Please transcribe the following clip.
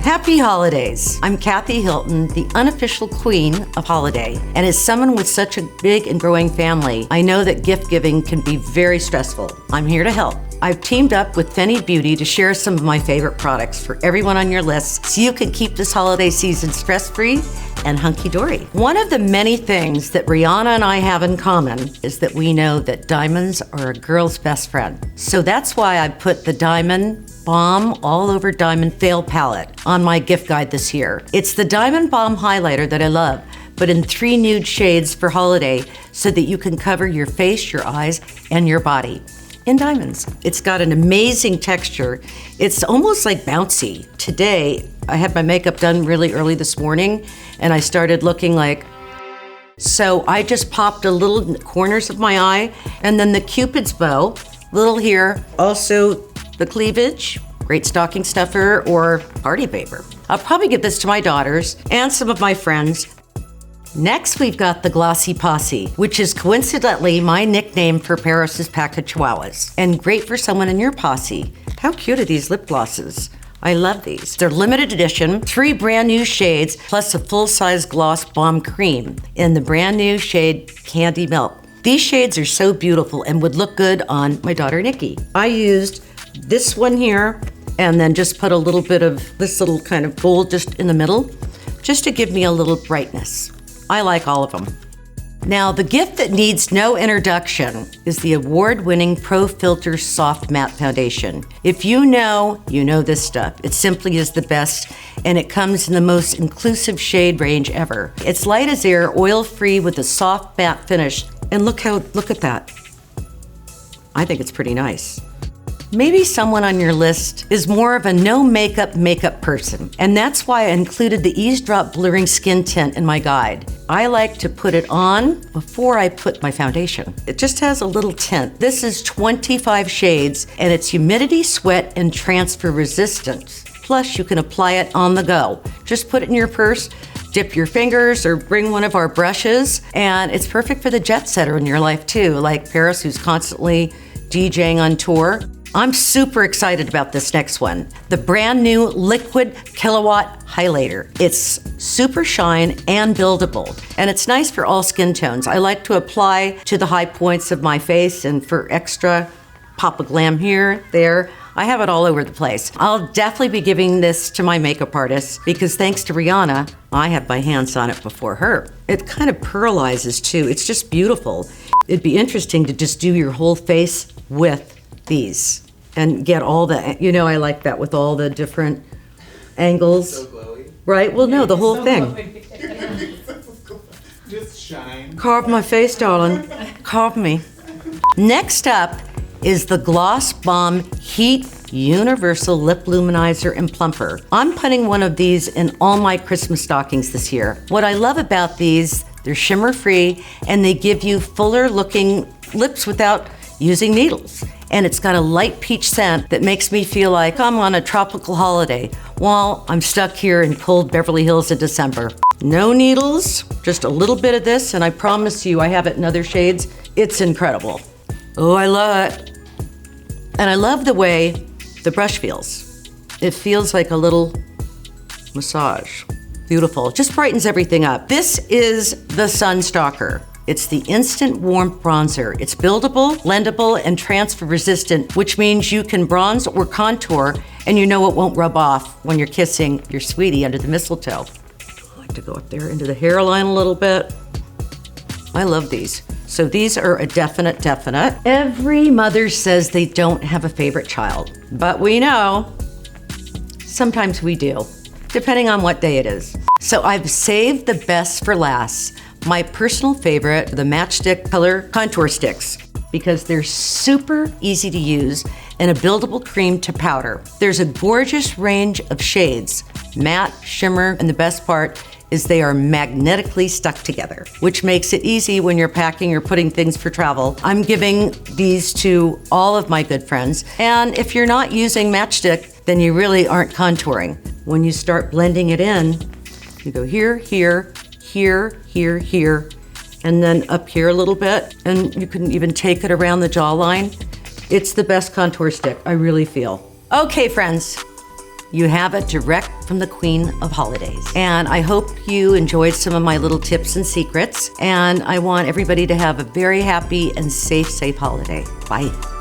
Happy holidays. I'm Kathy Hilton, the unofficial queen of holiday. And as someone with such a big and growing family, I know that gift giving can be very stressful. I'm here to help. I've teamed up with Fenty Beauty to share some of my favorite products for everyone on your list so you can keep this holiday season stress-free and hunky-dory. One of the many things that Rihanna and I have in common is that we know that diamonds are a girl's best friend. So that's why I put the Diamond Bomb All Over Diamond Veil Palette on my gift guide this year. It's the Diamond Bomb highlighter that I love, but in 3 nude shades for holiday so that you can cover your face, your eyes, and your body in diamonds. It's got an amazing texture. It's almost like bouncy. Today, I had my makeup done really early this morning and I started looking like, so I just popped a little in the corners of my eye and then the Cupid's bow, little here, also the cleavage, great stocking stuffer or party paper. I'll probably give this to my daughters and some of my friends. Next, we've got the Glossy Posse, which is coincidentally my nickname for Paris's pack of chihuahuas, and great for someone in your posse. How cute are these lip glosses? I love these. They're limited edition, 3 brand new shades, plus a full-size gloss bomb cream in the brand new shade Candy Milk. These shades are so beautiful and would look good on my daughter Nikki. I used this one here, and then just put a little bit of this little kind of gold just in the middle, just to give me a little brightness. I like all of them. Now, the gift that needs no introduction is the award-winning Pro Filter Soft Matte Foundation. If you know this stuff. It simply is the best, and it comes in the most inclusive shade range ever. It's light as air, oil-free with a soft matte finish, and look at that. I think it's pretty nice. Maybe someone on your list is more of a no makeup person, and that's why I included the EAZE Drop Blurring Skin Tint in my guide. I like to put it on before I put my foundation. It just has a little tint. This is 25 shades, and it's humidity, sweat, and transfer resistant. Plus, you can apply it on the go. Just put it in your purse, dip your fingers, or bring one of our brushes, and it's perfect for the jet setter in your life too, like Paris, who's constantly DJing on tour. I'm super excited about this next one, the brand new Liquid KILLAWATT Highlighter. It's super shine and buildable, and it's nice for all skin tones. I like to apply to the high points of my face, and for extra pop of glam here, there. I have it all over the place. I'll definitely be giving this to my makeup artist because thanks to Rihanna, I have my hands on it before her. It kind of pearlizes too. It's just beautiful. It'd be interesting to just do your whole face with these and get all the, I like that with all the different angles. So glowy. Right? Well, no, the whole thing. Just shine. Carve my face, darling. Carve me. Next up is the Gloss Bomb Heat Universal Lip Luminizer and Plumper. I'm putting one of these in all my Christmas stockings this year. What I love about these, they're shimmer free and they give you fuller looking lips without using needles. And it's got a light peach scent that makes me feel like I'm on a tropical holiday while I'm stuck here in cold Beverly Hills in December. No needles, just a little bit of this, and I promise you I have it in other shades. It's incredible. Oh, I love it. And I love the way the brush feels. It feels like a little massage. Beautiful, just brightens everything up. This is the STALK'R. It's the Instant Warmth Bronzer. It's buildable, blendable, and transfer resistant, which means you can bronze or contour, and it won't rub off when you're kissing your sweetie under the mistletoe. I like to go up there into the hairline a little bit. I love these. So these are a definite. Every mother says they don't have a favorite child, but we know sometimes we do, depending on what day it is. So I've saved the best for last. My personal favorite, the Matchstick Color Contour Sticks, because they're super easy to use and a buildable cream to powder. There's a gorgeous range of shades, matte, shimmer, and the best part is they are magnetically stuck together, which makes it easy when you're packing or putting things for travel. I'm giving these to all of my good friends. And if you're not using Matchstick, then you really aren't contouring. When you start blending it in, you go here, here, here, here, here, and then up here a little bit, and you can even take it around the jawline. It's the best contour stick, I really feel. Okay, friends, You have it direct from the Queen of Holidays. And I hope you enjoyed some of my little tips and secrets. And I want everybody to have a very happy and safe holiday. Bye.